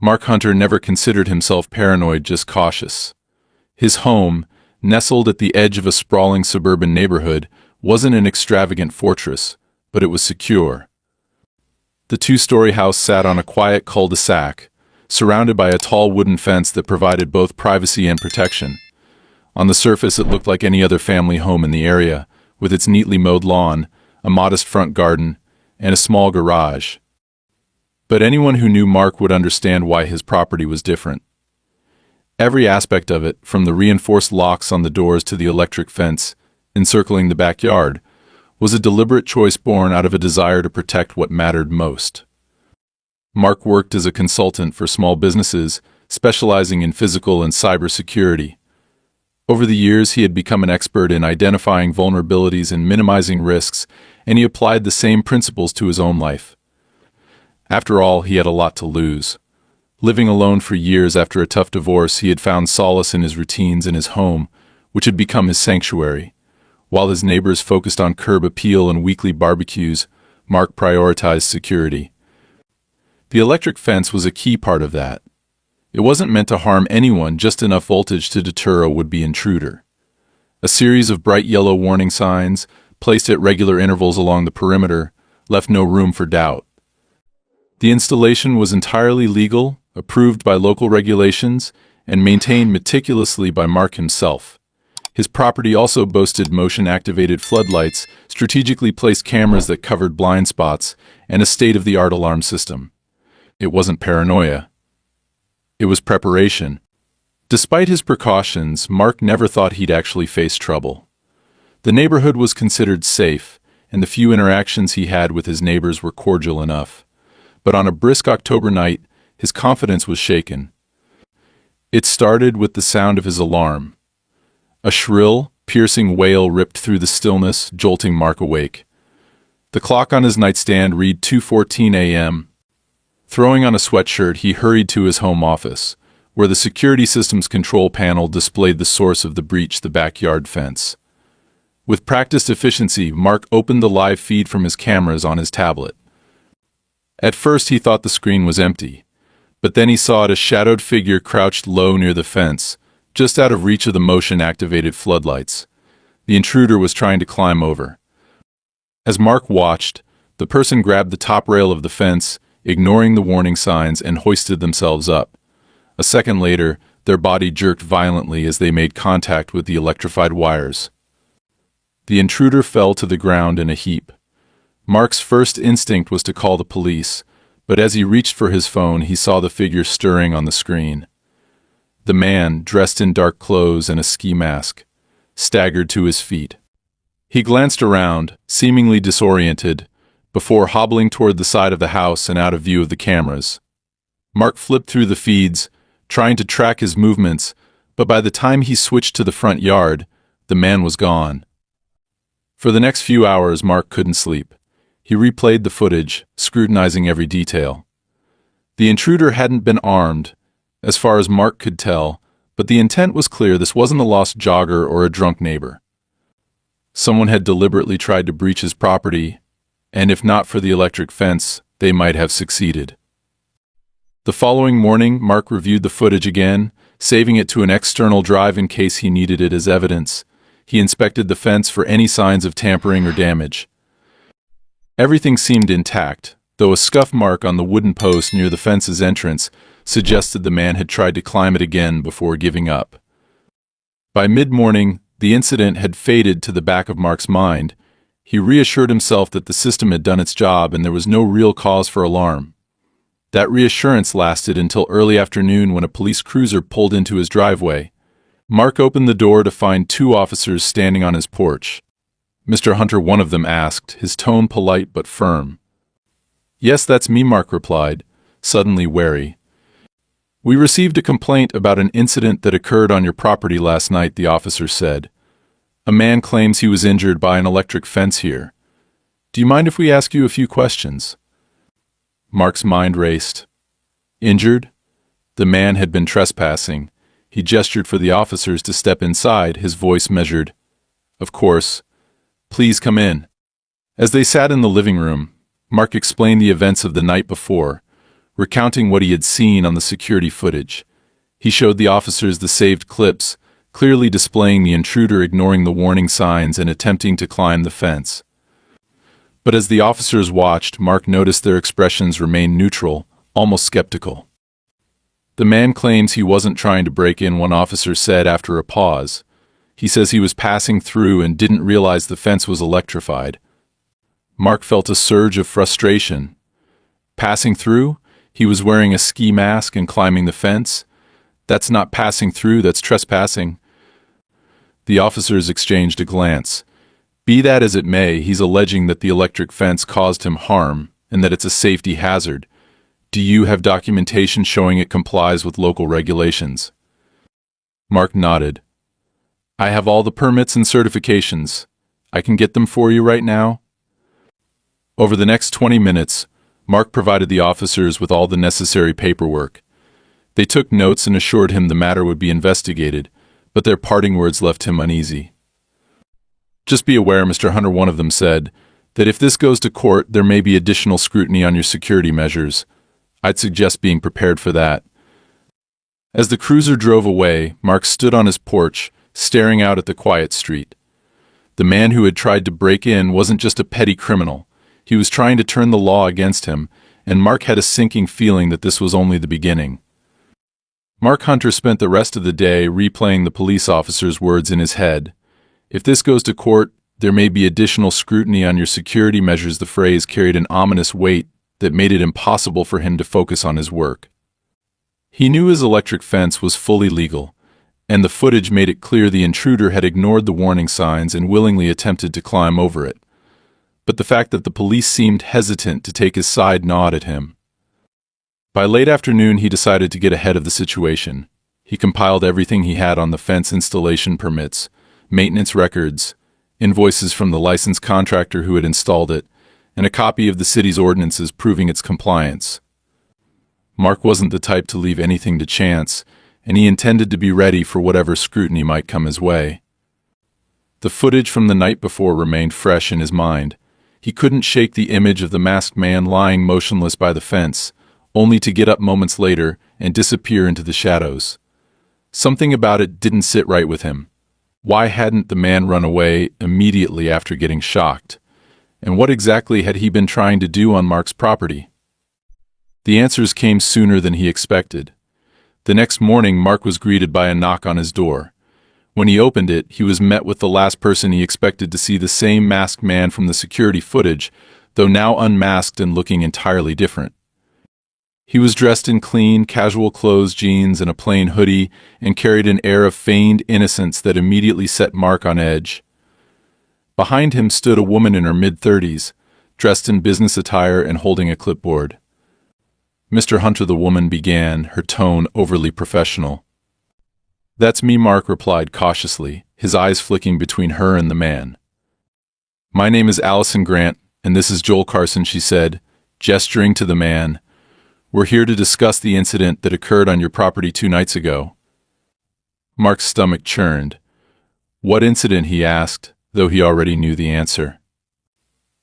Mark Hunter never considered himself paranoid, just cautious. His home, nestled at the edge of a sprawling suburban neighborhood, wasn't an extravagant fortress, but it was secure. The two-story house sat on a quiet cul-de-sac, surrounded by a tall wooden fence that provided both privacy and protection. On the surface, it looked like any other family home in the area, with its neatly mowed lawn, a modest front garden, and a small garage. But anyone who knew Mark would understand why his property was different. Every aspect of it, from the reinforced locks on the doors to the electric fence encircling the backyard, was a deliberate choice born out of a desire to protect what mattered most. Mark worked as a consultant for small businesses, specializing in physical and cyber security. Over the years, he had become an expert in identifying vulnerabilities and minimizing risks, and he applied the same principles to his own life. After all, he had a lot to lose. Living alone for years after a tough divorce, he had found solace in his routines in his home, which had become his sanctuary. While his neighbors focused on curb appeal and weekly barbecues, Mark prioritized security. The electric fence was a key part of that. It wasn't meant to harm anyone, just enough voltage to deter a would-be intruder. A series of bright yellow warning signs, placed at regular intervals along the perimeter, left no room for doubt. The installation was entirely legal, approved by local regulations, and maintained meticulously by Mark himself. His property also boasted motion-activated floodlights, strategically placed cameras that covered blind spots, and a state-of-the-art alarm system. It wasn't paranoia. It was preparation. Despite his precautions, Mark never thought he'd actually face trouble. The neighborhood was considered safe, and the few interactions he had with his neighbors were cordial enough. But on a brisk October night, his confidence was shaken. It started with the sound of his alarm. A shrill, piercing wail ripped through the stillness, jolting Mark awake. The clock on his nightstand read 2:14 a.m. Throwing on a sweatshirt, he hurried to his home office, where the security system's control panel displayed the source of the breach, the backyard fence. With practiced efficiency, Mark opened the live feed from his cameras on his tablet. At first, he thought the screen was empty, but then he saw a shadowed figure crouched low near the fence, just out of reach of the motion-activated floodlights. The intruder was trying to climb over. As Mark watched, the person grabbed the top rail of the fence, ignoring the warning signs, and hoisted themselves up. A second later, their body jerked violently as they made contact with the electrified wires. The intruder fell to the ground in a heap. Mark's first instinct was to call the police, but as he reached for his phone, he saw the figure stirring on the screen. The man, dressed in dark clothes and a ski mask, staggered to his feet. He glanced around, seemingly disoriented, before hobbling toward the side of the house and out of view of the cameras. Mark flipped through the feeds, trying to track his movements, but by the time he switched to the front yard, the man was gone. For the next few hours, Mark couldn't sleep. He replayed the footage, scrutinizing every detail. The intruder hadn't been armed, as far as Mark could tell, but the intent was clear. This wasn't a lost jogger or a drunk neighbor. Someone had deliberately tried to breach his property, and if not for the electric fence, they might have succeeded. The following morning, Mark reviewed the footage again, saving it to an external drive in case he needed it as evidence. He inspected the fence for any signs of tampering or damage. Everything seemed intact, though a scuff mark on the wooden post near the fence's entrance suggested the man had tried to climb it again before giving up. By mid-morning, the incident had faded to the back of Mark's mind. He reassured himself that the system had done its job and there was no real cause for alarm. That reassurance lasted until early afternoon when a police cruiser pulled into his driveway. Mark opened the door to find two officers standing on his porch. "Mr. Hunter," one of them asked, his tone polite but firm. "Yes, that's me," Mark replied, suddenly wary. "We received a complaint about an incident that occurred on your property last night," the officer said. "A man claims he was injured by an electric fence here. Do you mind if we ask you a few questions?" Mark's mind raced. Injured? The man had been trespassing. He gestured for the officers to step inside, his voice measured. "Of course. Please come in." As they sat in the living room, Mark explained the events of the night before, recounting what he had seen on the security footage. He showed the officers the saved clips, clearly displaying the intruder ignoring the warning signs and attempting to climb the fence. But as the officers watched, Mark noticed their expressions remained neutral, almost skeptical. The man claims he wasn't trying to break in, one officer said after a pause. He says he was passing through and didn't realize the fence was electrified. Mark felt a surge of frustration. Passing through? He was wearing a ski mask and climbing the fence? That's not passing through, that's trespassing. The officers exchanged a glance. Be that as it may, he's alleging that the electric fence caused him harm and that it's a safety hazard. Do you have documentation showing it complies with local regulations? Mark nodded. I have all the permits and certifications. I can get them for you right now. Over the next 20 minutes, Mark provided the officers with all the necessary paperwork. They took notes and assured him the matter would be investigated, but their parting words left him uneasy. Just be aware, Mr. Hunter, one of them said, that if this goes to court, there may be additional scrutiny on your security measures. I'd suggest being prepared for that. As the cruiser drove away, Mark stood on his porch, staring out at the quiet street. The man who had tried to break in wasn't just a petty criminal. He was trying to turn the law against him, and Mark had a sinking feeling that this was only the beginning. Mark Hunter spent the rest of the day replaying the police officer's words in his head. If this goes to court, there may be additional scrutiny on your security measures. The phrase carried an ominous weight that made it impossible for him to focus on his work. He knew his electric fence was fully legal, and the footage made it clear the intruder had ignored the warning signs and willingly attempted to climb over it. But the fact that the police seemed hesitant to take his side gnawed at him. By late afternoon, he decided to get ahead of the situation. He compiled everything he had on the fence: installation permits, maintenance records, invoices from the licensed contractor who had installed it, and a copy of the city's ordinances proving its compliance. Mark wasn't the type to leave anything to chance, and he intended to be ready for whatever scrutiny might come his way. The footage from the night before remained fresh in his mind. He couldn't shake the image of the masked man lying motionless by the fence, only to get up moments later and disappear into the shadows. Something about it didn't sit right with him. Why hadn't the man run away immediately after getting shocked? And what exactly had he been trying to do on Mark's property? The answers came sooner than he expected. The next morning, Mark was greeted by a knock on his door. When he opened it, he was met with the last person he expected to see: the same masked man from the security footage, though now unmasked and looking entirely different. He was dressed in clean, casual clothes, jeans, and a plain hoodie, and carried an air of feigned innocence that immediately set Mark on edge. Behind him stood a woman in her mid-30s, dressed in business attire and holding a clipboard. Mr. Hunter, the woman began, her tone overly professional. That's me, Mark replied cautiously, his eyes flicking between her and the man. My name is Allison Grant, and this is Joel Carson, she said, gesturing to the man. We're here to discuss the incident that occurred on your property 2 nights ago. Mark's stomach churned. What incident, he asked, though he already knew the answer.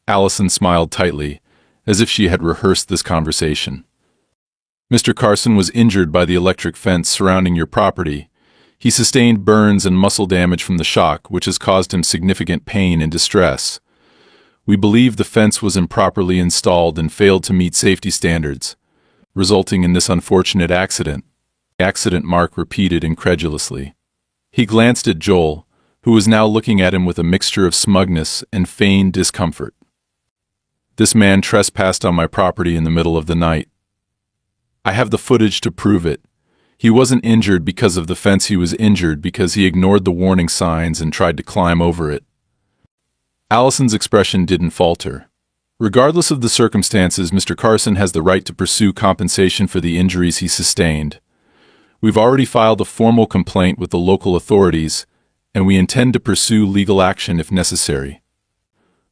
Allison smiled tightly, as if she had rehearsed this conversation. Mr. Carson was injured by the electric fence surrounding your property. He sustained burns and muscle damage from the shock, which has caused him significant pain and distress. We believe the fence was improperly installed and failed to meet safety standards, resulting in this unfortunate accident. Accident, Mark repeated incredulously. He glanced at Joel, who was now looking at him with a mixture of smugness and feigned discomfort. This man trespassed on my property in the middle of the night. I have the footage to prove it. He wasn't injured because of the fence, he was injured because he ignored the warning signs and tried to climb over it. Allison's expression didn't falter. Regardless of the circumstances, Mr. Carson has the right to pursue compensation for the injuries he sustained. We've already filed a formal complaint with the local authorities, and we intend to pursue legal action if necessary.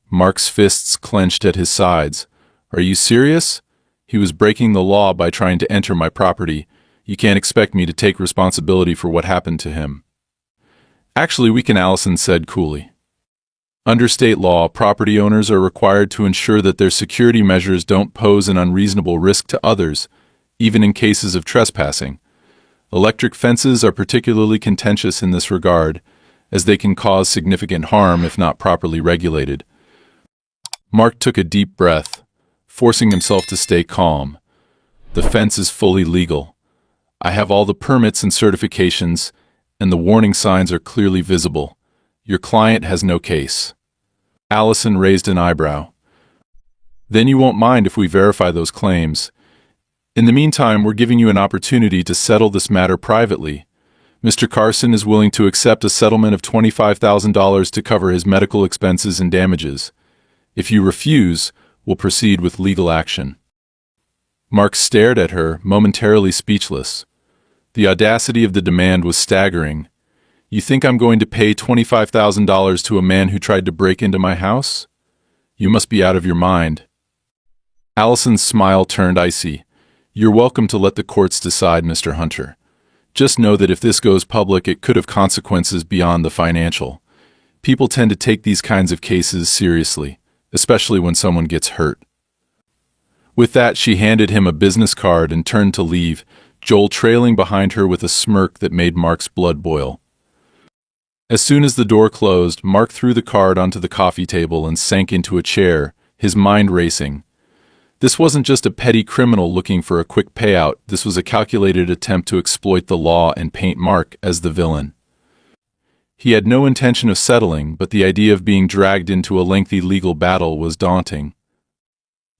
Mark's fists clenched at his sides. Are you serious? He was breaking the law by trying to enter my property. You can't expect me to take responsibility for what happened to him. Actually, we can, Allison said coolly. Under state law, property owners are required to ensure that their security measures don't pose an unreasonable risk to others, even in cases of trespassing. Electric fences are particularly contentious in this regard, as they can cause significant harm if not properly regulated. Mark took a deep breath, forcing himself to stay calm. The fence is fully legal. I have all the permits and certifications, and the warning signs are clearly visible. Your client has no case. Allison raised an eyebrow. Then you won't mind if we verify those claims. In the meantime, we're giving you an opportunity to settle this matter privately. Mr. Carson is willing to accept a settlement of $25,000 to cover his medical expenses and damages. If you refuse, we'll proceed with legal action. Mark stared at her, momentarily speechless. The audacity of the demand was staggering. You think I'm going to pay $25,000 to a man who tried to break into my house? You must be out of your mind. Allison's smile turned icy. You're welcome to let the courts decide, Mr. Hunter. Just know that if this goes public, it could have consequences beyond the financial. People tend to take these kinds of cases seriously, especially when someone gets hurt. With that, she handed him a business card and turned to leave, Joel trailing behind her with a smirk that made Mark's blood boil. As soon as the door closed, Mark threw the card onto the coffee table and sank into a chair, his mind racing. This wasn't just a petty criminal looking for a quick payout, this was a calculated attempt to exploit the law and paint Mark as the villain. He had no intention of settling, but the idea of being dragged into a lengthy legal battle was daunting.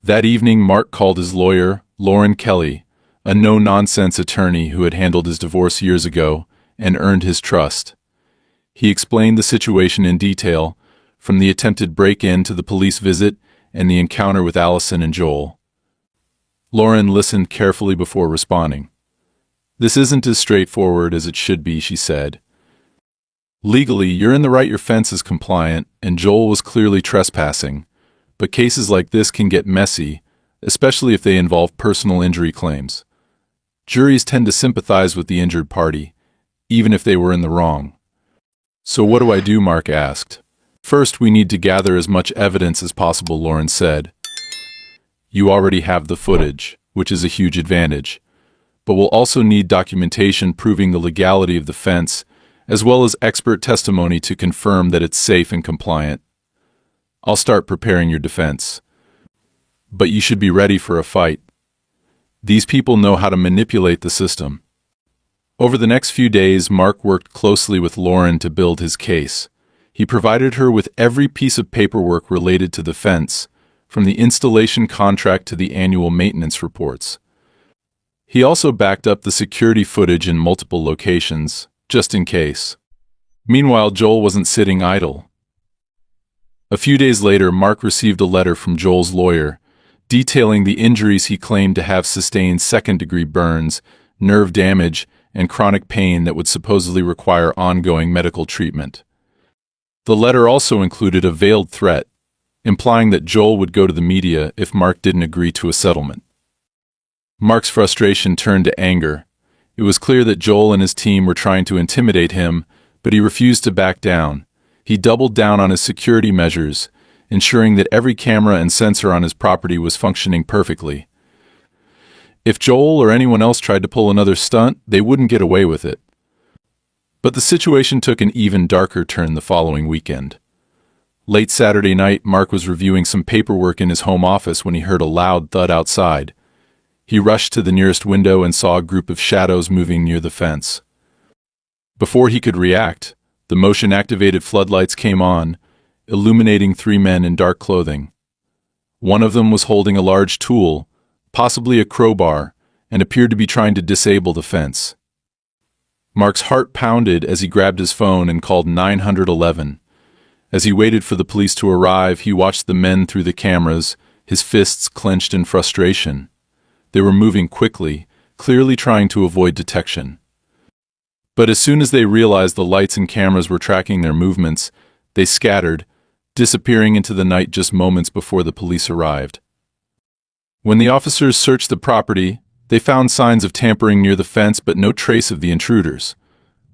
That evening, Mark called his lawyer, Lauren Kelly, a no-nonsense attorney who had handled his divorce years ago, and earned his trust. He explained the situation in detail, from the attempted break-in to the police visit and the encounter with Allison and Joel. Lauren listened carefully before responding. This isn't as straightforward as it should be, she said. Legally, you're in the right, your fence is compliant, and Joel was clearly trespassing, but cases like this can get messy, especially if they involve personal injury claims. Juries tend to sympathize with the injured party, even if they were in the wrong. So what do I do? Mark asked. First, we need to gather as much evidence as possible, Lauren said. You already have the footage, which is a huge advantage. But we'll also need documentation proving the legality of the fence, as well as expert testimony to confirm that it's safe and compliant. I'll start preparing your defense. But you should be ready for a fight. These people know how to manipulate the system. Over the next few days, Mark worked closely with Lauren to build his case. He provided her with every piece of paperwork related to the fence, from the installation contract to the annual maintenance reports. He also backed up the security footage in multiple locations, just in case. Meanwhile, Joel wasn't sitting idle. A few days later, Mark received a letter from Joel's lawyer, detailing the injuries he claimed to have sustained second-degree burns, nerve damage, and chronic pain that would supposedly require ongoing medical treatment. The letter also included a veiled threat, implying that Joel would go to the media if Mark didn't agree to a settlement. Mark's frustration turned to anger. It was clear that Joel and his team were trying to intimidate him, but he refused to back down. He doubled down on his security measures, ensuring that every camera and sensor on his property was functioning perfectly. If Joel or anyone else tried to pull another stunt, they wouldn't get away with it. But the situation took an even darker turn the following weekend. Late Saturday night, Mark was reviewing some paperwork in his home office when he heard a loud thud outside. He rushed to the nearest window and saw a group of shadows moving near the fence. Before he could react, the motion-activated floodlights came on, illuminating three men in dark clothing. One of them was holding a large tool, possibly a crowbar, and appeared to be trying to disable the fence. Mark's heart pounded as he grabbed his phone and called 911. As he waited for the police to arrive, he watched the men through the cameras, his fists clenched in frustration. They were moving quickly, clearly trying to avoid detection. But as soon as they realized the lights and cameras were tracking their movements, they scattered, disappearing into the night just moments before the police arrived. When the officers searched the property, they found signs of tampering near the fence but no trace of the intruders.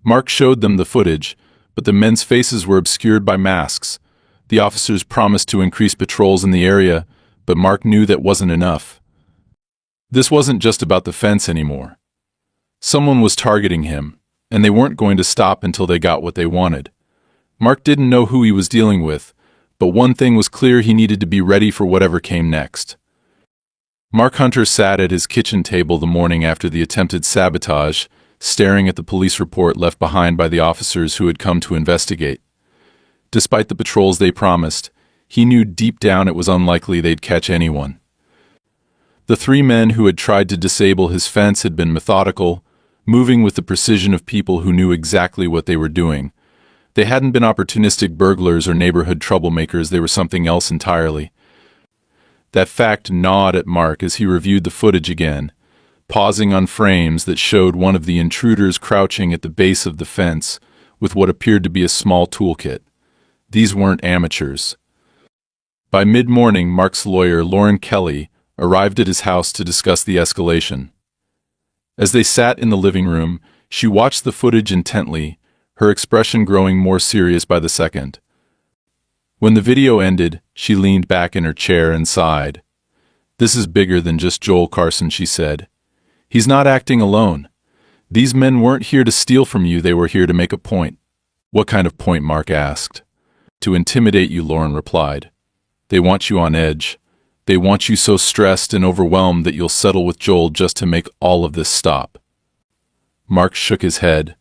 Mark showed them the footage, but the men's faces were obscured by masks. The officers promised to increase patrols in the area, but Mark knew that wasn't enough. This wasn't just about the fence anymore. Someone was targeting him, and they weren't going to stop until they got what they wanted. Mark didn't know who he was dealing with, but one thing was clear: he needed to be ready for whatever came next. Mark Hunter sat at his kitchen table the morning after the attempted sabotage, staring at the police report left behind by the officers who had come to investigate. Despite the patrols they promised, he knew deep down it was unlikely they'd catch anyone. The three men who had tried to disable his fence had been methodical, moving with the precision of people who knew exactly what they were doing. They hadn't been opportunistic burglars or neighborhood troublemakers; they were something else entirely. That fact gnawed at Mark as he reviewed the footage again, pausing on frames that showed one of the intruders crouching at the base of the fence with what appeared to be a small toolkit. These weren't amateurs. By mid-morning, Mark's lawyer, Lauren Kelly, arrived at his house to discuss the escalation. As they sat in the living room, she watched the footage intently, her expression growing more serious by the second. When the video ended, she leaned back in her chair and sighed. "This is bigger than just Joel Carson," she said. "He's not acting alone. These men weren't here to steal from you, they were here to make a point." "What kind of point?" Mark asked. "To intimidate you," Lauren replied. "They want you on edge. They want you so stressed and overwhelmed that you'll settle with Joel just to make all of this stop." Mark shook his head.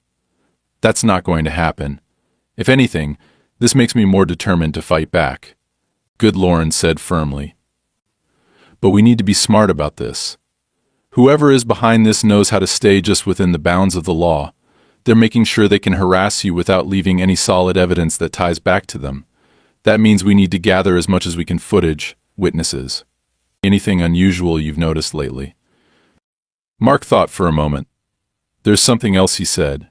"That's not going to happen. If anything, this makes me more determined to fight back." "Good," Lauren said firmly. "But we need to be smart about this. Whoever is behind this knows how to stay just within the bounds of the law. They're making sure they can harass you without leaving any solid evidence that ties back to them. That means we need to gather as much as we can: footage, witnesses. Anything unusual you've noticed lately?" Mark thought for a moment. "There's something else," he said.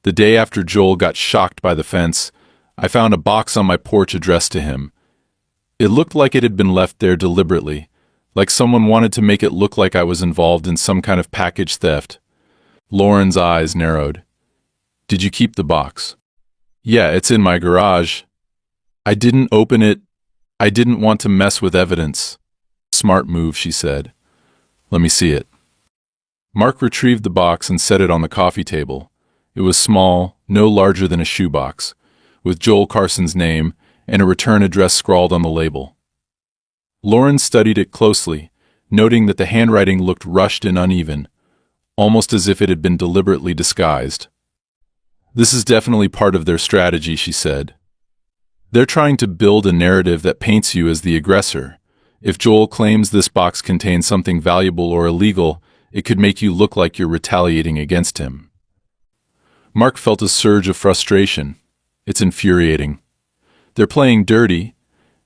"The day after Joel got shocked by the fence, I found a box on my porch addressed to him. It looked like it had been left there deliberately, like someone wanted to make it look like I was involved in some kind of package theft." Lauren's eyes narrowed. "Did you keep the box?" "Yeah, it's in my garage. I didn't open it. I didn't want to mess with evidence." "Smart move," she said. "Let me see it." Mark retrieved the box and set it on the coffee table. It was small, no larger than a shoebox, with Joel Carson's name and a return address scrawled on the label. Lauren studied it closely, noting that the handwriting looked rushed and uneven, almost as if it had been deliberately disguised. "This is definitely part of their strategy," she said. "They're trying to build a narrative that paints you as the aggressor. If Joel claims this box contains something valuable or illegal, it could make you look like you're retaliating against him." Mark felt a surge of frustration. "It's infuriating. They're playing dirty,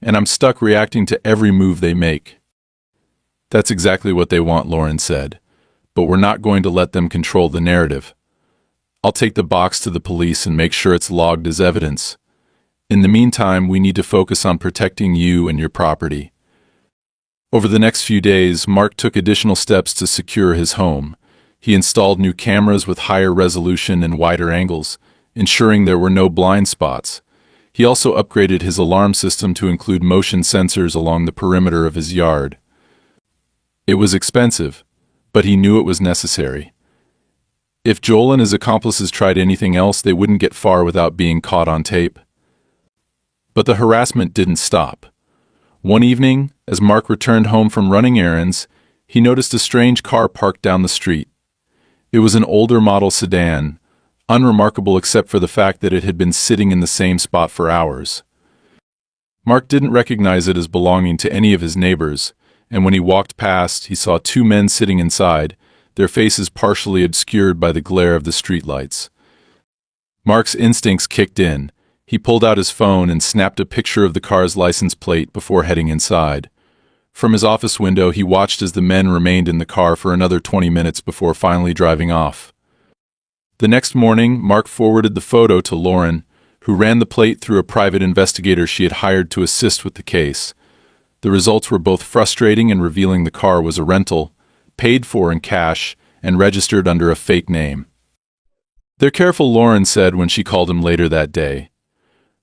and I'm stuck reacting to every move they make." "That's exactly what they want," Lauren said. "But we're not going to let them control the narrative. I'll take the box to the police and make sure it's logged as evidence. In the meantime, we need to focus on protecting you and your property." Over the next few days, Mark took additional steps to secure his home. He installed new cameras with higher resolution and wider angles, ensuring there were no blind spots. He also upgraded his alarm system to include motion sensors along the perimeter of his yard. It was expensive, but he knew it was necessary. If Joel and his accomplices tried anything else, they wouldn't get far without being caught on tape. But the harassment didn't stop. One evening, as Mark returned home from running errands, he noticed a strange car parked down the street. It was an older model sedan, unremarkable except for the fact that it had been sitting in the same spot for hours. Mark didn't recognize it as belonging to any of his neighbors, and when he walked past, he saw two men sitting inside, their faces partially obscured by the glare of the streetlights. Mark's instincts kicked in. He pulled out his phone and snapped a picture of the car's license plate before heading inside. From his office window, he watched as the men remained in the car for another 20 minutes before finally driving off. The next morning, Mark forwarded the photo to Lauren, who ran the plate through a private investigator she had hired to assist with the case. The results were both frustrating and revealing the car was a rental, paid for in cash, and registered under a fake name. "They're careful," Lauren said when she called him later that day.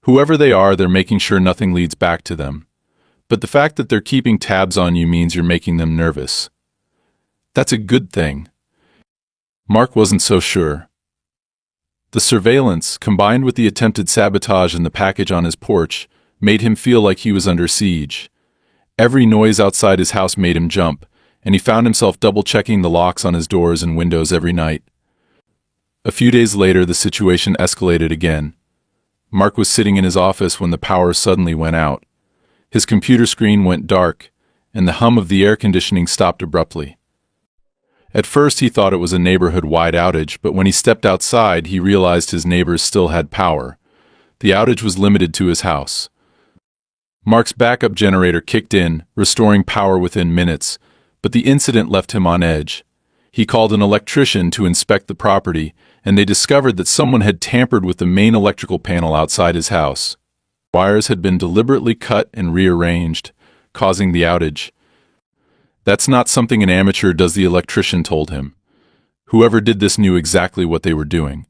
"Whoever they are, they're making sure nothing leads back to them. But the fact that they're keeping tabs on you means you're making them nervous." That's a good thing. Mark wasn't so sure. The surveillance, combined with the attempted sabotage and the package on his porch, made him feel like he was under siege. Every noise outside his house made him jump, and he found himself double-checking the locks on his doors and windows every night. A few days later, the situation escalated again. Mark was sitting in his office when the power suddenly went out. His computer screen went dark, and the hum of the air conditioning stopped abruptly. At first, he thought it was a neighborhood-wide outage, but when he stepped outside, he realized his neighbors still had power. The outage was limited to his house. Mark's backup generator kicked in, restoring power within minutes, but the incident left him on edge. He called an electrician to inspect the property, and they discovered that someone had tampered with the main electrical panel outside his house. Wires had been deliberately cut and rearranged, causing the outage. That's not something an amateur does, the electrician told him. Whoever did this knew exactly what they were doing.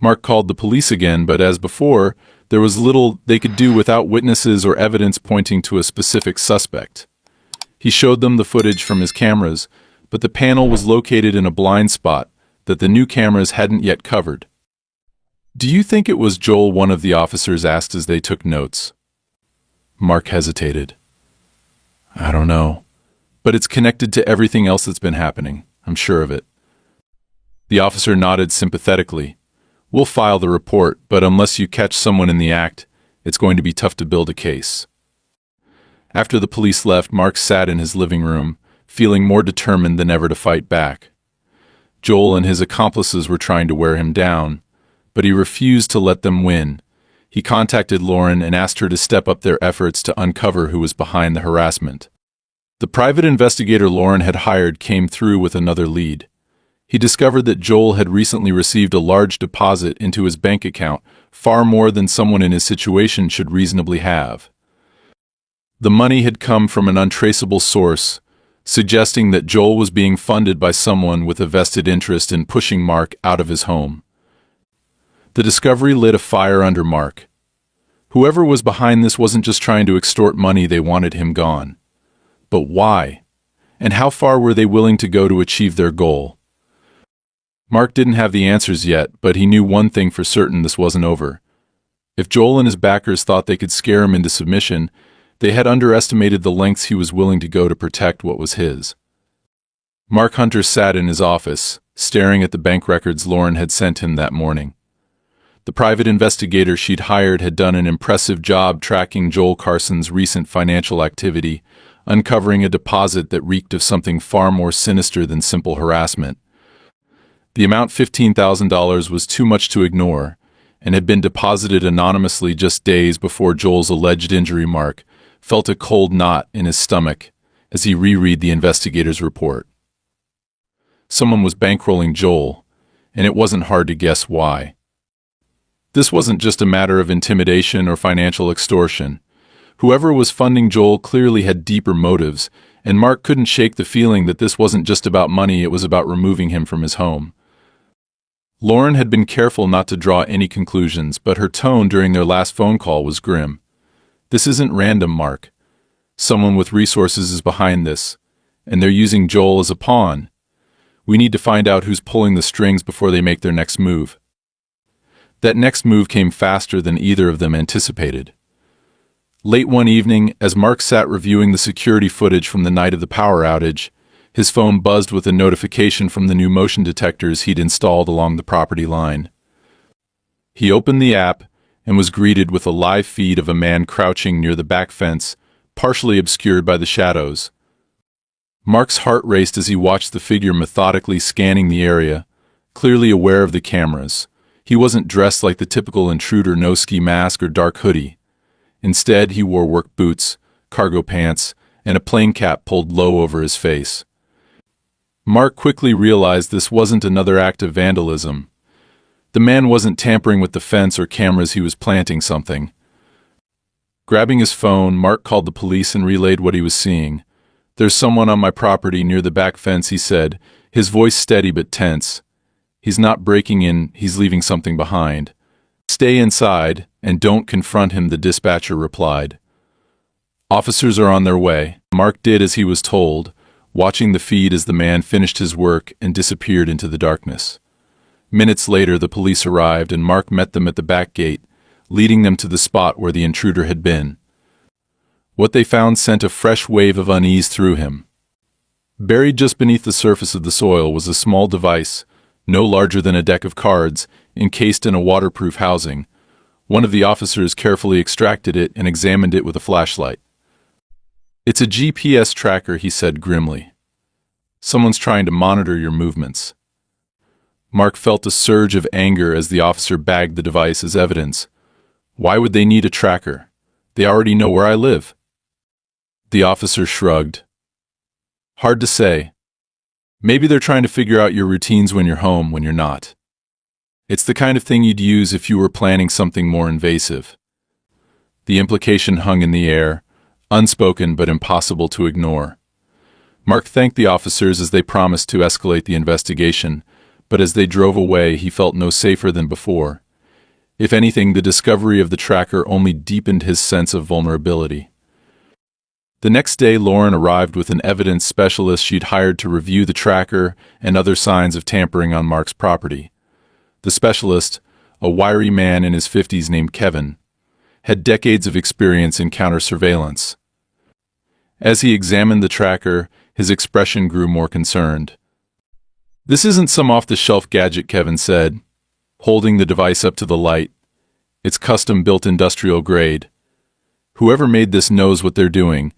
Mark called the police again, but as before, there was little they could do without witnesses or evidence pointing to a specific suspect. He showed them the footage from his cameras, but the panel was located in a blind spot that the new cameras hadn't yet covered. "Do you think it was Joel?" one of the officers asked as they took notes. Mark hesitated. "I don't know. But it's connected to everything else that's been happening. I'm sure of it." The officer nodded sympathetically. "We'll file the report, but unless you catch someone in the act, it's going to be tough to build a case." After the police left, Mark sat in his living room, feeling more determined than ever to fight back. Joel and his accomplices were trying to wear him down, but he refused to let them win. He contacted Lauren and asked her to step up their efforts to uncover who was behind the harassment. The private investigator Lauren had hired came through with another lead. He discovered that Joel had recently received a large deposit into his bank account, far more than someone in his situation should reasonably have. The money had come from an untraceable source, suggesting that Joel was being funded by someone with a vested interest in pushing Mark out of his home. The discovery lit a fire under Mark. Whoever was behind this wasn't just trying to extort money, they wanted him gone. But why? And how far were they willing to go to achieve their goal? Mark didn't have the answers yet, but he knew one thing for certain: this wasn't over. If Joel and his backers thought they could scare him into submission, they had underestimated the lengths he was willing to go to protect what was his. Mark Hunter sat in his office, staring at the bank records Lauren had sent him that morning. The private investigator she'd hired had done an impressive job tracking Joel Carson's recent financial activity, uncovering a deposit that reeked of something far more sinister than simple harassment. The amount, $15,000, was too much to ignore, and had been deposited anonymously just days before Joel's alleged injury. Mark felt a cold knot in his stomach as he reread the investigator's report. Someone was bankrolling Joel, and it wasn't hard to guess why. This wasn't just a matter of intimidation or financial extortion. Whoever was funding Joel clearly had deeper motives, and Mark couldn't shake the feeling that this wasn't just about money, it was about removing him from his home. Lauren had been careful not to draw any conclusions, but her tone during their last phone call was grim. "This isn't random, Mark. Someone with resources is behind this, and they're using Joel as a pawn. We need to find out who's pulling the strings before they make their next move." That next move came faster than either of them anticipated. Late one evening, as Mark sat reviewing the security footage from the night of the power outage, his phone buzzed with a notification from the new motion detectors he'd installed along the property line. He opened the app and was greeted with a live feed of a man crouching near the back fence, partially obscured by the shadows. Mark's heart raced as he watched the figure methodically scanning the area, clearly aware of the cameras. He wasn't dressed like the typical intruder, no ski mask or dark hoodie. Instead, he wore work boots, cargo pants, and a plain cap pulled low over his face. Mark quickly realized this wasn't another act of vandalism. The man wasn't tampering with the fence or cameras, he was planting something. Grabbing his phone, Mark called the police and relayed what he was seeing. "There's someone on my property near the back fence," he said, his voice steady but tense. "He's not breaking in, he's leaving something behind. Stay inside and don't confront him," the dispatcher replied. "Officers are on their way." Mark did as he was told, watching the feed as the man finished his work and disappeared into the darkness. Minutes later, the police arrived and Mark met them at the back gate, leading them to the spot where the intruder had been. What they found sent a fresh wave of unease through him. Buried just beneath the surface of the soil was a small device, no larger than a deck of cards, encased in a waterproof housing. One of the officers carefully extracted it and examined it with a flashlight. "It's a GPS tracker," he said grimly. "Someone's trying to monitor your movements." Mark felt a surge of anger as the officer bagged the device as evidence. "Why would they need a tracker? They already know where I live." The officer shrugged. "Hard to say. Maybe they're trying to figure out your routines when you're home, when you're not. It's the kind of thing you'd use if you were planning something more invasive." The implication hung in the air, unspoken but impossible to ignore. Mark thanked the officers as they promised to escalate the investigation, but as they drove away he felt no safer than before. If anything, the discovery of the tracker only deepened his sense of vulnerability. The next day, Lauren arrived with an evidence specialist she'd hired to review the tracker and other signs of tampering on Mark's property. The specialist, a wiry man in his 50s named Kevin, had decades of experience in counter-surveillance. As he examined the tracker, his expression grew more concerned. "This isn't some off-the-shelf gadget," Kevin said, holding the device up to the light. "It's custom-built industrial grade. Whoever made this knows what they're doing.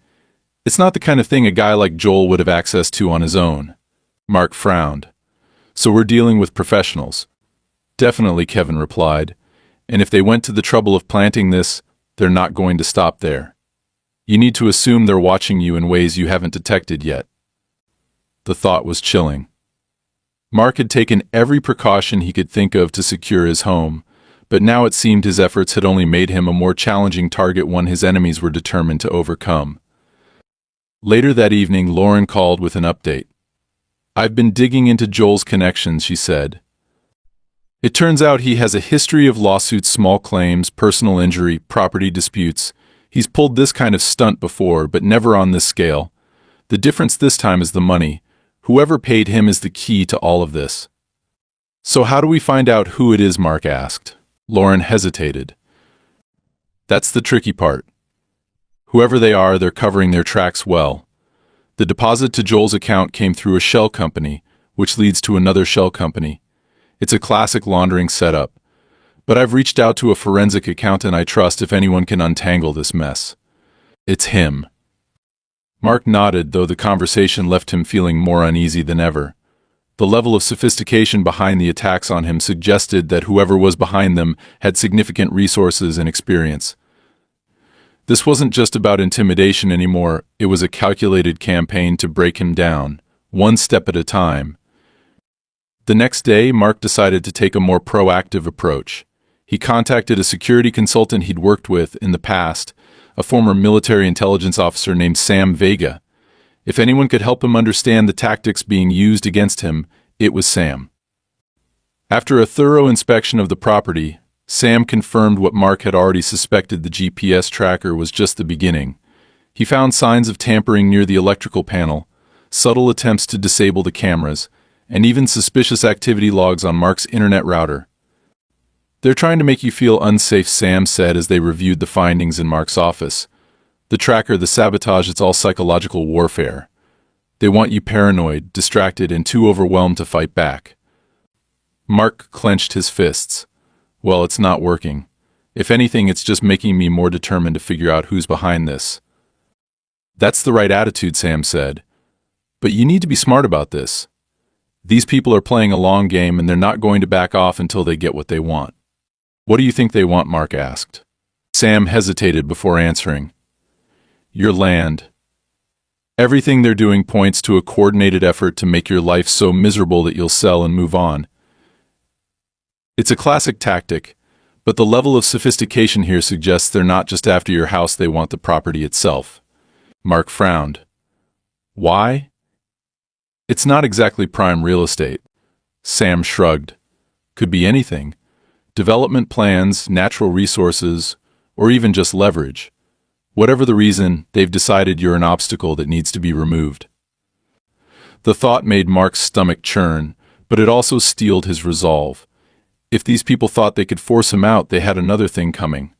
It's not the kind of thing a guy like Joel would have access to on his own." Mark frowned. "So we're dealing with professionals." "Definitely," Kevin replied. "And if they went to the trouble of planting this, they're not going to stop there. You need to assume they're watching you in ways you haven't detected yet." The thought was chilling. Mark had taken every precaution he could think of to secure his home, but now it seemed his efforts had only made him a more challenging target, one his enemies were determined to overcome. Later that evening, Lauren called with an update. "I've been digging into Joel's connections," she said. "It turns out he has a history of lawsuits, small claims, personal injury, property disputes. He's pulled this kind of stunt before, but never on this scale. The difference this time is the money. Whoever paid him is the key to all of this." "So how do we find out who it is?" Mark asked. Lauren hesitated. "That's the tricky part. Whoever they are, they're covering their tracks well. The deposit to Joel's account came through a shell company, which leads to another shell company. It's a classic laundering setup. But I've reached out to a forensic accountant I trust if anyone can untangle this mess. It's him." Mark nodded, though the conversation left him feeling more uneasy than ever. The level of sophistication behind the attacks on him suggested that whoever was behind them had significant resources and experience. This wasn't just about intimidation anymore, it was a calculated campaign to break him down, one step at a time. The next day, Mark decided to take a more proactive approach. He contacted a security consultant he'd worked with in the past, a former military intelligence officer named Sam Vega. If anyone could help him understand the tactics being used against him, it was Sam. After a thorough inspection of the property, Sam confirmed what Mark had already suspected: the GPS tracker was just the beginning. He found signs of tampering near the electrical panel, subtle attempts to disable the cameras, and even suspicious activity logs on Mark's internet router. "They're trying to make you feel unsafe," Sam said as they reviewed the findings in Mark's office. "The tracker, the sabotage, it's all psychological warfare. They want you paranoid, distracted, and too overwhelmed to fight back." Mark clenched his fists. "Well, it's not working. If anything, it's just making me more determined to figure out who's behind this." "That's the right attitude," Sam said. "But you need to be smart about this. These people are playing a long game and they're not going to back off until they get what they want." "What do you think they want?" Mark asked. Sam hesitated before answering. "Your land. Everything they're doing points to a coordinated effort to make your life so miserable that you'll sell and move on. It's a classic tactic, but the level of sophistication here suggests they're not just after your house, they want the property itself." Mark frowned. "Why?" "It's not exactly prime real estate." Sam shrugged. "Could be anything. Development plans, natural resources, or even just leverage. Whatever the reason, they've decided you're an obstacle that needs to be removed." The thought made Mark's stomach churn, but it also steeled his resolve. If these people thought they could force him out, they had another thing coming.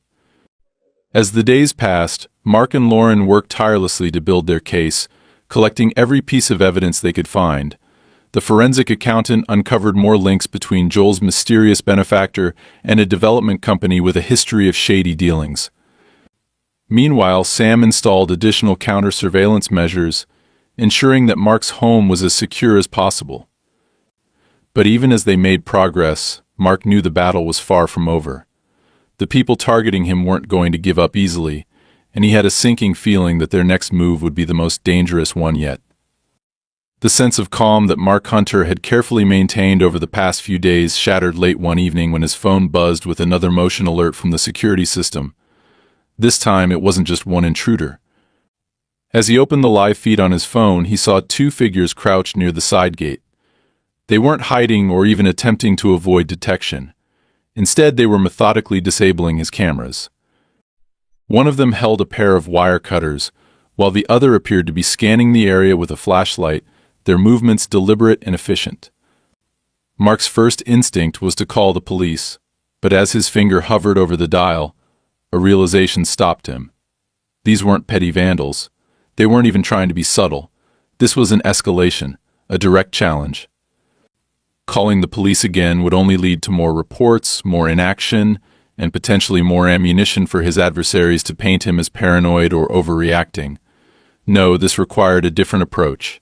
As the days passed, Mark and Lauren worked tirelessly to build their case, collecting every piece of evidence they could find. The forensic accountant uncovered more links between Joel's mysterious benefactor and a development company with a history of shady dealings. Meanwhile, Sam installed additional counter-surveillance measures, ensuring that Mark's home was as secure as possible. But even as they made progress, Mark knew the battle was far from over. The people targeting him weren't going to give up easily, and he had a sinking feeling that their next move would be the most dangerous one yet. The sense of calm that Mark Hunter had carefully maintained over the past few days shattered late one evening when his phone buzzed with another motion alert from the security system. This time, it wasn't just one intruder. As he opened the live feed on his phone, he saw two figures crouched near the side gate. They weren't hiding or even attempting to avoid detection. Instead, they were methodically disabling his cameras. One of them held a pair of wire cutters, while the other appeared to be scanning the area with a flashlight, their movements deliberate and efficient. Mark's first instinct was to call the police, but as his finger hovered over the dial, a realization stopped him. These weren't petty vandals. They weren't even trying to be subtle. This was an escalation, a direct challenge. Calling the police again would only lead to more reports, more inaction, and potentially more ammunition for his adversaries to paint him as paranoid or overreacting. No, this required a different approach.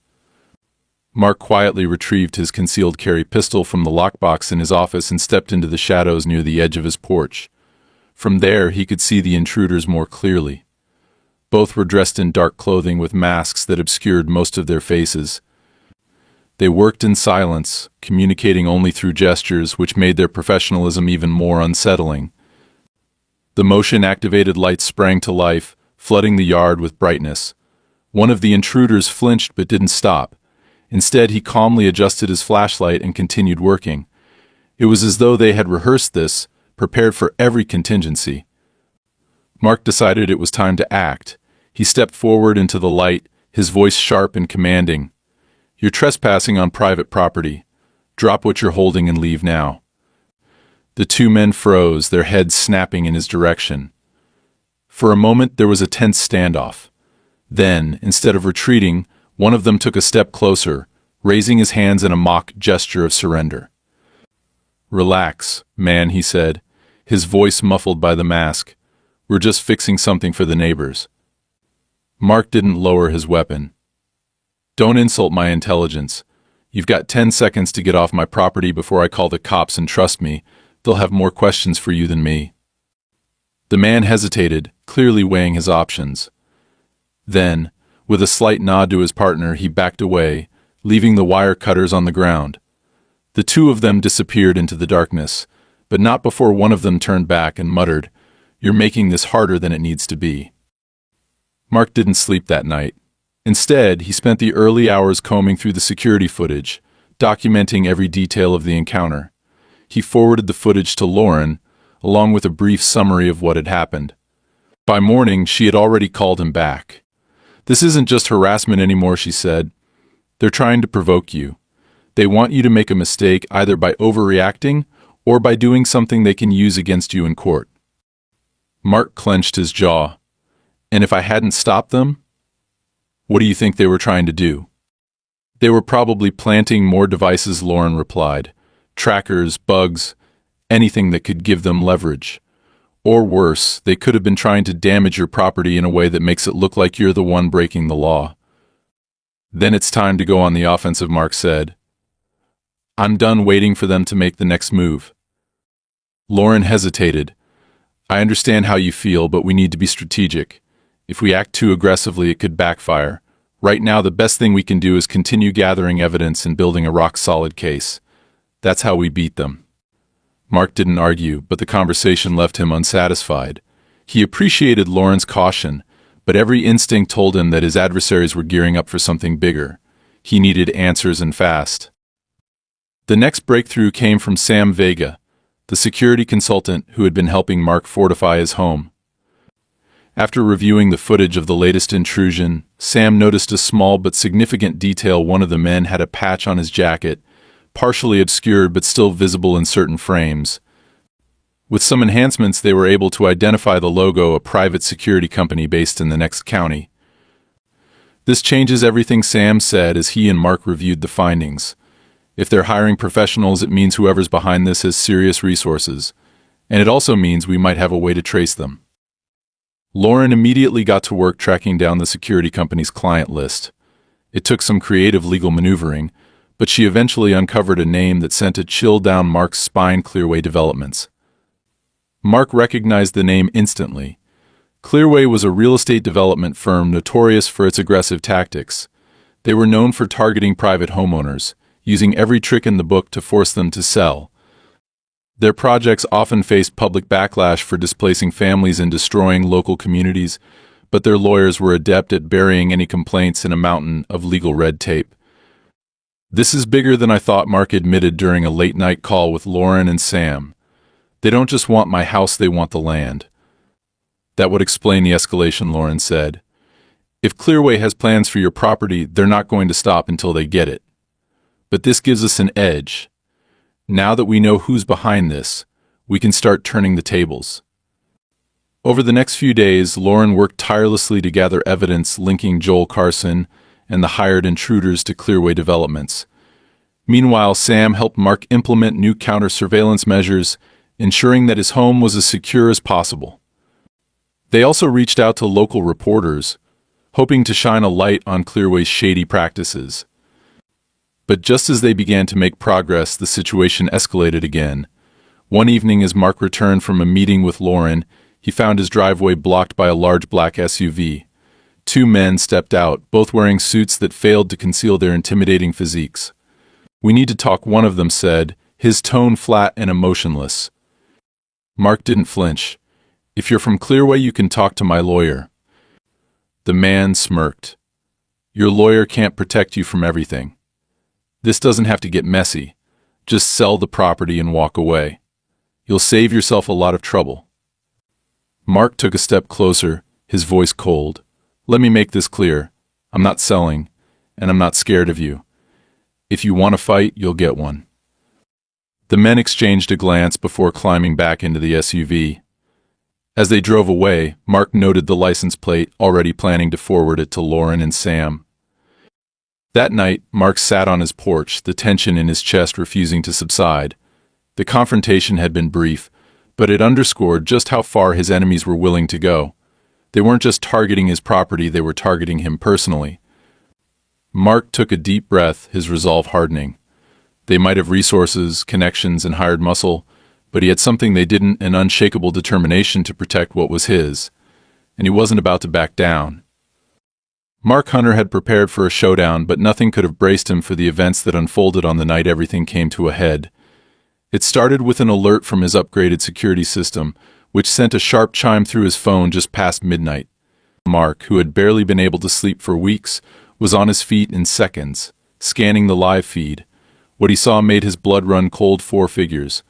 Mark quietly retrieved his concealed carry pistol from the lockbox in his office and stepped into the shadows near the edge of his porch. From there, he could see the intruders more clearly. Both were dressed in dark clothing with masks that obscured most of their faces. They worked in silence, communicating only through gestures, which made their professionalism even more unsettling. The motion-activated lights sprang to life, flooding the yard with brightness. One of the intruders flinched but didn't stop. Instead, he calmly adjusted his flashlight and continued working. It was as though they had rehearsed this, prepared for every contingency. Mark decided it was time to act. He stepped forward into the light, his voice sharp and commanding. "You're trespassing on private property. Drop what you're holding and leave now." The two men froze, their heads snapping in his direction. For a moment, there was a tense standoff. Then, instead of retreating, one of them took a step closer, raising his hands in a mock gesture of surrender. "Relax, man," he said, his voice muffled by the mask. "We're just fixing something for the neighbors." Mark didn't lower his weapon. "Don't insult my intelligence. You've got 10 seconds to get off my property before I call the cops, and trust me, they'll have more questions for you than me." The man hesitated, clearly weighing his options. Then, with a slight nod to his partner, he backed away, leaving the wire cutters on the ground. The two of them disappeared into the darkness, but not before one of them turned back and muttered, "You're making this harder than it needs to be." Mark didn't sleep that night. Instead, he spent the early hours combing through the security footage, documenting every detail of the encounter. He forwarded the footage to Lauren, along with a brief summary of what had happened. By morning, she had already called him back. "This isn't just harassment anymore," she said. "They're trying to provoke you. They want you to make a mistake either by overreacting or by doing something they can use against you in court." Mark clenched his jaw. "And if I hadn't stopped them?" "What do you think they were trying to do?" "They were probably planting more devices," Lauren replied. "Trackers, bugs, anything that could give them leverage. Or worse, they could have been trying to damage your property in a way that makes it look like you're the one breaking the law." "Then it's time to go on the offensive," Mark said. "I'm done waiting for them to make the next move." Lauren hesitated. "I understand how you feel, but we need to be strategic. If we act too aggressively, it could backfire. Right now, the best thing we can do is continue gathering evidence and building a rock-solid case. That's how we beat them." Mark didn't argue, but the conversation left him unsatisfied. He appreciated Lauren's caution, but every instinct told him that his adversaries were gearing up for something bigger. He needed answers and fast. The next breakthrough came from Sam Vega, the security consultant who had been helping Mark fortify his home. After reviewing the footage of the latest intrusion, Sam noticed a small but significant detail. One of the men had a patch on his jacket, partially obscured but still visible in certain frames. With some enhancements, they were able to identify the logo, a private security company based in the next county. This changes everything, Sam said as he and Mark reviewed the findings. If they're hiring professionals, it means whoever's behind this has serious resources. And it also means we might have a way to trace them. Lauren immediately got to work tracking down the security company's client list. It took some creative legal maneuvering, but she eventually uncovered a name that sent a chill down Mark's spine: Clearway Developments. Mark recognized the name instantly. Clearway was a real estate development firm notorious for its aggressive tactics. They were known for targeting private homeowners, using every trick in the book to force them to sell. Their projects often faced public backlash for displacing families and destroying local communities, but their lawyers were adept at burying any complaints in a mountain of legal red tape. "This is bigger than I thought," Mark admitted during a late-night call with Lauren and Sam. "They don't just want my house, they want the land." "That would explain the escalation," Lauren said. "If Clearway has plans for your property, they're not going to stop until they get it. But this gives us an edge. Now that we know who's behind this, we can start turning the tables." Over the next few days, Lauren worked tirelessly to gather evidence linking Joel Carson and the hired intruders to Clearway Developments. Meanwhile, Sam helped Mark implement new counter-surveillance measures, ensuring that his home was as secure as possible. They also reached out to local reporters, hoping to shine a light on Clearway's shady practices. But just as they began to make progress, the situation escalated again. One evening, as Mark returned from a meeting with Lauren, he found his driveway blocked by a large black SUV. Two men stepped out, both wearing suits that failed to conceal their intimidating physiques. "We need to talk," one of them said, his tone flat and emotionless. Mark didn't flinch. "If you're from Clearway, you can talk to my lawyer." The man smirked. "Your lawyer can't protect you from everything. This doesn't have to get messy. Just sell the property and walk away. You'll save yourself a lot of trouble." Mark took a step closer, his voice cold. "Let me make this clear. I'm not selling, and I'm not scared of you. If you want a fight, you'll get one." The men exchanged a glance before climbing back into the SUV. As they drove away, Mark noted the license plate, already planning to forward it to Lauren and Sam. That night, Mark sat on his porch, the tension in his chest refusing to subside. The confrontation had been brief, but it underscored just how far his enemies were willing to go. They weren't just targeting his property, they were targeting him personally. Mark took a deep breath, his resolve hardening. They might have resources, connections, and hired muscle, but he had something they didn't: an unshakable determination to protect what was his. And he wasn't about to back down. Mark Hunter had prepared for a showdown, but nothing could have braced him for the events that unfolded on the night everything came to a head. It started with an alert from his upgraded security system, which sent a sharp chime through his phone just past midnight. Mark, who had barely been able to sleep for weeks, was on his feet in seconds, scanning the live feed. What he saw made his blood run cold. 4 figures,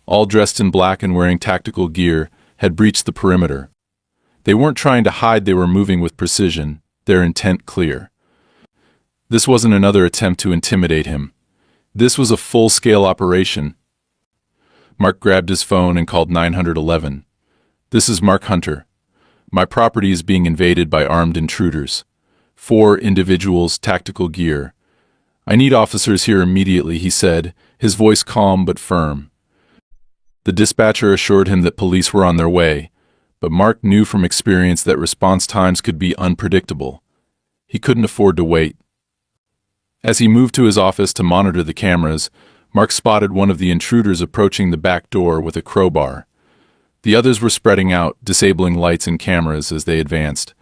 all dressed in black and wearing tactical gear, had breached the perimeter. They weren't trying to hide, they were moving with precision, their intent clear. This wasn't another attempt to intimidate him. This was a full-scale operation. Mark grabbed his phone and called 911. "This is Mark Hunter. My property is being invaded by armed intruders. 4 individuals, tactical gear. I need officers here immediately," he said, his voice calm but firm. The dispatcher assured him that police were on their way, but Mark knew from experience that response times could be unpredictable. He couldn't afford to wait. As he moved to his office to monitor the cameras, Mark spotted one of the intruders approaching the back door with a crowbar. The others were spreading out, disabling lights and cameras as they advanced.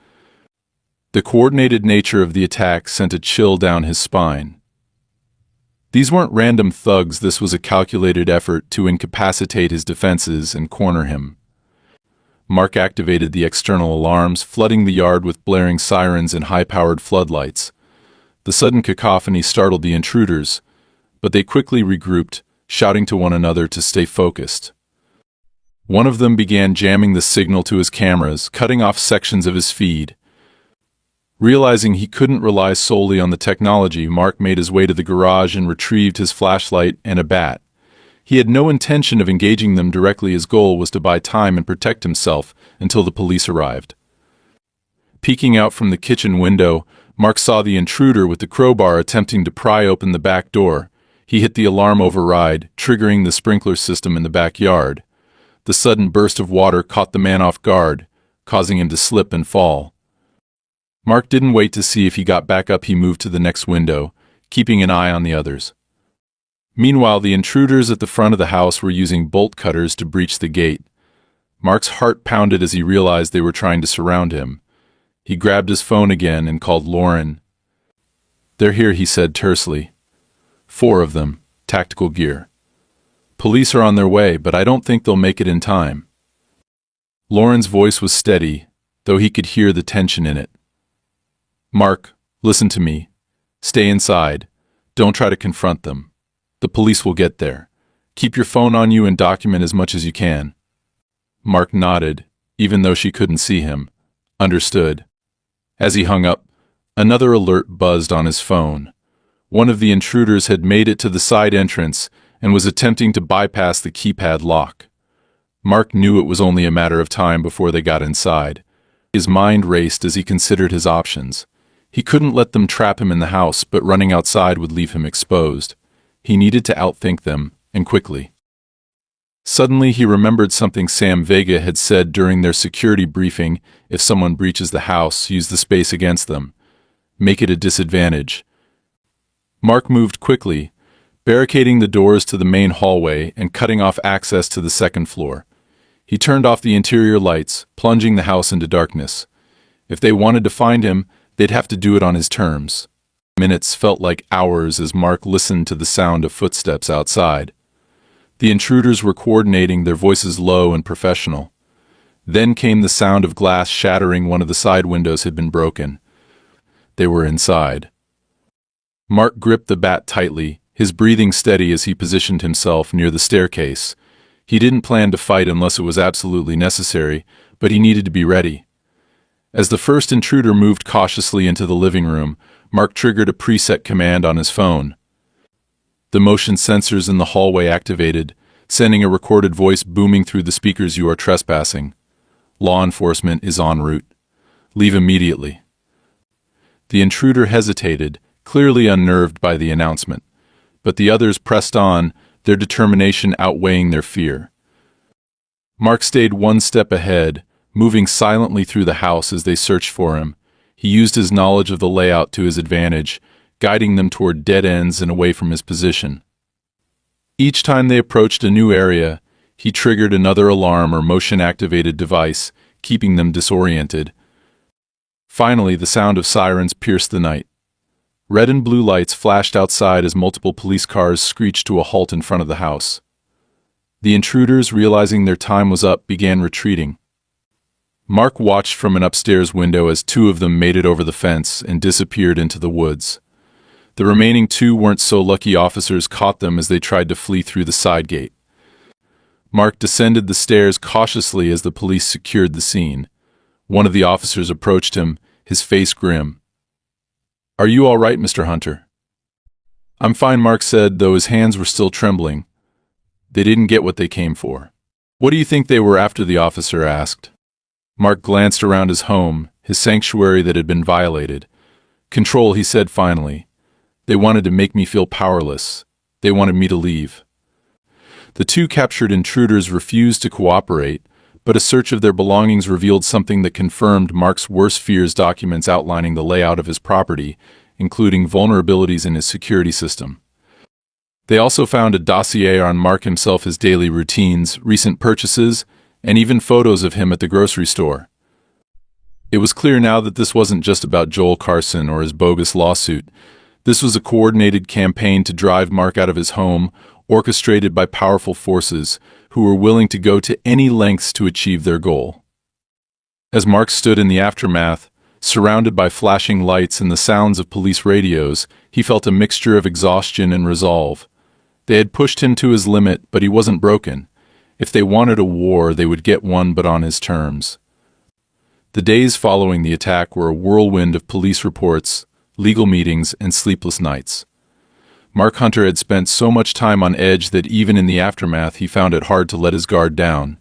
The coordinated nature of the attack sent a chill down his spine. These weren't random thugs, this was a calculated effort to incapacitate his defenses and corner him. Mark activated the external alarms, flooding the yard with blaring sirens and high-powered floodlights. The sudden cacophony startled the intruders, but they quickly regrouped, shouting to one another to stay focused. One of them began jamming the signal to his cameras, cutting off sections of his feed. Realizing he couldn't rely solely on the technology, Mark made his way to the garage and retrieved his flashlight and a bat. He had no intention of engaging them directly. His goal was to buy time and protect himself until the police arrived. Peeking out from the kitchen window, Mark saw the intruder with the crowbar attempting to pry open the back door. He hit the alarm override, triggering the sprinkler system in the backyard. The sudden burst of water caught the man off guard, causing him to slip and fall. Mark didn't wait to see if he got back up. He moved to the next window, keeping an eye on the others. Meanwhile, the intruders at the front of the house were using bolt cutters to breach the gate. Mark's heart pounded as he realized they were trying to surround him. He grabbed his phone again and called Lauren. "They're here," he said tersely. "4 of them, tactical gear. Police are on their way, but I don't think they'll make it in time." Lauren's voice was steady, though he could hear the tension in it. "Mark, listen to me. Stay inside. Don't try to confront them. The police will get there. Keep your phone on you and document as much as you can." Mark nodded, even though she couldn't see him. Understood. As he hung up, another alert buzzed on his phone. One of the intruders had made it to the side entrance and was attempting to bypass the keypad lock. Mark knew it was only a matter of time before they got inside. His mind raced as he considered his options. He couldn't let them trap him in the house, but running outside would leave him exposed. He needed to outthink them, and quickly. Suddenly he remembered something Sam Vega had said during their security briefing: if someone breaches the house, use the space against them. Make it a disadvantage. Mark moved quickly, barricading the doors to the main hallway and cutting off access to the second floor. He turned off the interior lights, plunging the house into darkness. If they wanted to find him, they'd have to do it on his terms. Minutes felt like hours as Mark listened to the sound of footsteps outside. The intruders were coordinating, their voices low and professional. Then came the sound of glass shattering. One of the side windows had been broken. They were inside. Mark gripped the bat tightly, his breathing steady as he positioned himself near the staircase. He didn't plan to fight unless it was absolutely necessary, but he needed to be ready. As the first intruder moved cautiously into the living room, Mark triggered a preset command on his phone. The motion sensors in the hallway activated, sending a recorded voice booming through the speakers: "You are trespassing. Law enforcement is en route. Leave immediately." The intruder hesitated, clearly unnerved by the announcement, but the others pressed on, their determination outweighing their fear. Mark stayed one step ahead, moving silently through the house as they searched for him. He used his knowledge of the layout to his advantage, guiding them toward dead ends and away from his position. Each time they approached a new area, he triggered another alarm or motion-activated device, keeping them disoriented. Finally, the sound of sirens pierced the night. Red and blue lights flashed outside as multiple police cars screeched to a halt in front of the house. The intruders, realizing their time was up, began retreating. Mark watched from an upstairs window as 2 of them made it over the fence and disappeared into the woods. The remaining 2 weren't so lucky. Officers caught them as they tried to flee through the side gate. Mark descended the stairs cautiously as the police secured the scene. One of the officers approached him, his face grim. "Are you all right, Mr. Hunter?" "I'm fine," Mark said, though his hands were still trembling. They didn't get what they came for. "What do you think they were after?" the officer asked. Mark glanced around his home, his sanctuary that had been violated. "Control," he said finally. "They wanted to make me feel powerless. They wanted me to leave." The 2 captured intruders refused to cooperate, but a search of their belongings revealed something that confirmed Mark's worst fears: documents outlining the layout of his property, including vulnerabilities in his security system. They also found a dossier on Mark himself, his daily routines, recent purchases, and even photos of him at the grocery store. It was clear now that this wasn't just about Joel Carson or his bogus lawsuit. This was a coordinated campaign to drive Mark out of his home, orchestrated by powerful forces who were willing to go to any lengths to achieve their goal. As Mark stood in the aftermath, surrounded by flashing lights and the sounds of police radios, he felt a mixture of exhaustion and resolve. They had pushed him to his limit, but he wasn't broken. If they wanted a war, they would get one, but on his terms. The days following the attack were a whirlwind of police reports, legal meetings, and sleepless nights. Mark Hunter had spent so much time on edge that even in the aftermath he found it hard to let his guard down.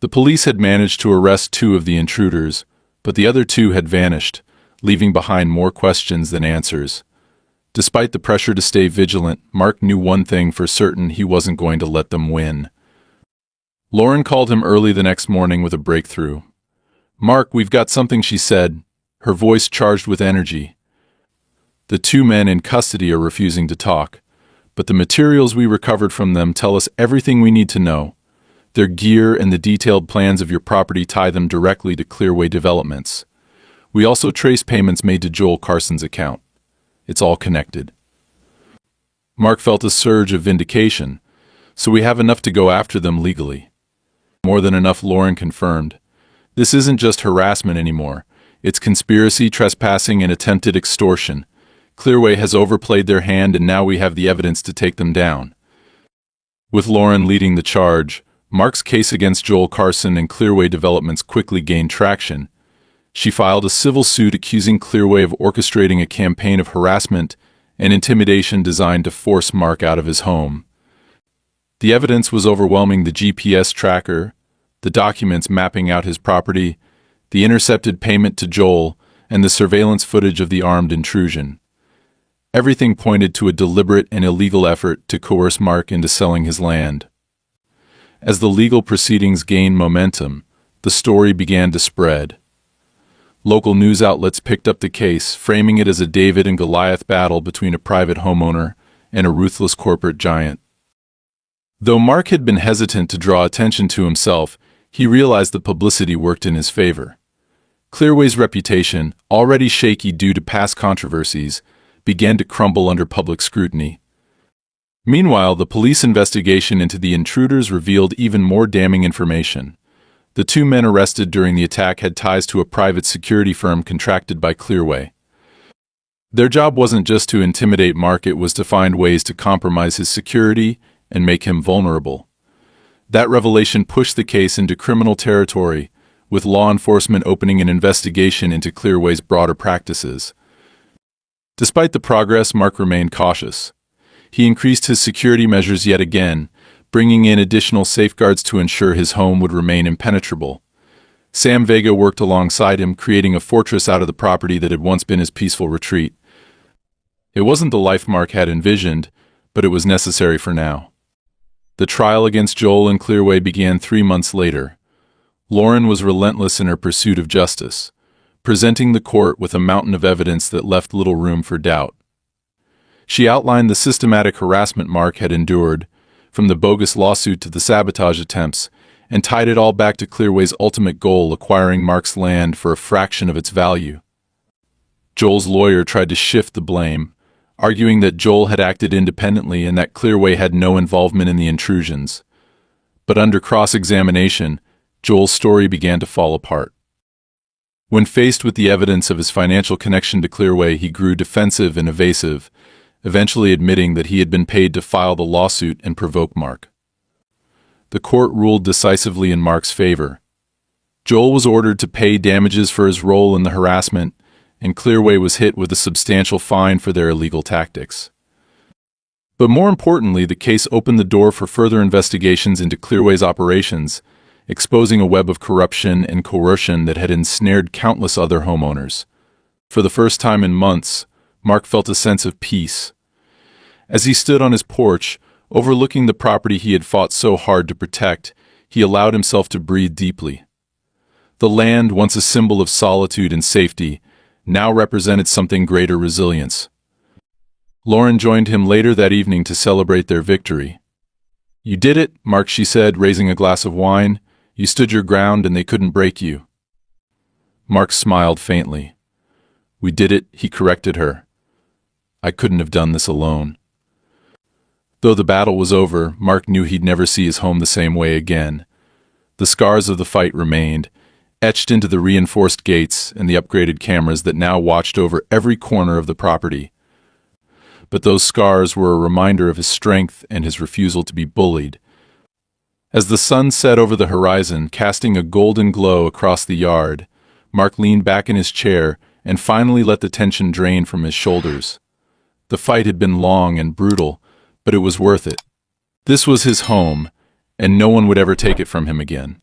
The police had managed to arrest 2 of the intruders, but the other 2 had vanished, leaving behind more questions than answers. Despite the pressure to stay vigilant, Mark knew one thing for certain: he wasn't going to let them win. Lauren called him early the next morning with a breakthrough. "Mark, we've got something," she said, her voice charged with energy. "The 2 men in custody are refusing to talk, but the materials we recovered from them tell us everything we need to know. Their gear and the detailed plans of your property tie them directly to Clearway Developments. We also trace payments made to Joel Carson's account. It's all connected." Mark felt a surge of vindication. "So we have enough to go after them legally." "More than enough," Lauren confirmed. "This isn't just harassment anymore. It's conspiracy, trespassing, and attempted extortion. Clearway has overplayed their hand, and now we have the evidence to take them down." With Lauren leading the charge, Mark's case against Joel Carson and Clearway Developments quickly gained traction. She filed a civil suit accusing Clearway of orchestrating a campaign of harassment and intimidation designed to force Mark out of his home. The evidence was overwhelming: the GPS tracker, the documents mapping out his property, the intercepted payment to Joel, and the surveillance footage of the armed intrusion. Everything pointed to a deliberate and illegal effort to coerce Mark into selling his land. As the legal proceedings gained momentum, the story began to spread. Local news outlets picked up the case, framing it as a David and Goliath battle between a private homeowner and a ruthless corporate giant. Though Mark had been hesitant to draw attention to himself, he realized that publicity worked in his favor. Clearway's reputation, already shaky due to past controversies, began to crumble under public scrutiny. Meanwhile, the police investigation into the intruders revealed even more damning information. The 2 men arrested during the attack had ties to a private security firm contracted by Clearway. Their job wasn't just to intimidate Mark, it was to find ways to compromise his security and make him vulnerable. That revelation pushed the case into criminal territory, with law enforcement opening an investigation into Clearway's broader practices. Despite the progress, Mark remained cautious. He increased his security measures yet again, bringing in additional safeguards to ensure his home would remain impenetrable. Sam Vega worked alongside him, creating a fortress out of the property that had once been his peaceful retreat. It wasn't the life Mark had envisioned, but it was necessary for now. The trial against Joel and Clearway began 3 months later. Lauren was relentless in her pursuit of justice, presenting the court with a mountain of evidence that left little room for doubt. She outlined the systematic harassment Mark had endured, from the bogus lawsuit to the sabotage attempts, and tied it all back to Clearway's ultimate goal: acquiring Mark's land for a fraction of its value. Joel's lawyer tried to shift the blame, arguing that Joel had acted independently and that Clearway had no involvement in the intrusions. But under cross-examination, Joel's story began to fall apart. When faced with the evidence of his financial connection to Clearway, he grew defensive and evasive, eventually admitting that he had been paid to file the lawsuit and provoke Mark. The court ruled decisively in Mark's favor. Joel was ordered to pay damages for his role in the harassment, and Clearway was hit with a substantial fine for their illegal tactics. But more importantly, the case opened the door for further investigations into Clearway's operations, exposing a web of corruption and coercion that had ensnared countless other homeowners. For the first time in months, Mark felt a sense of peace. As he stood on his porch, overlooking the property he had fought so hard to protect, he allowed himself to breathe deeply. The land, once a symbol of solitude and safety, now represented something greater: resilience. Lauren joined him later that evening to celebrate their victory. "You did it, Mark," she said, raising a glass of wine. "You stood your ground and they couldn't break you." Mark smiled faintly. "We did it," he corrected her. "I couldn't have done this alone." Though the battle was over, Mark knew he'd never see his home the same way again. The scars of the fight remained, etched into the reinforced gates and the upgraded cameras that now watched over every corner of the property. But those scars were a reminder of his strength and his refusal to be bullied. As the sun set over the horizon, casting a golden glow across the yard, Mark leaned back in his chair and finally let the tension drain from his shoulders. The fight had been long and brutal, but it was worth it. This was his home, and no one would ever take it from him again.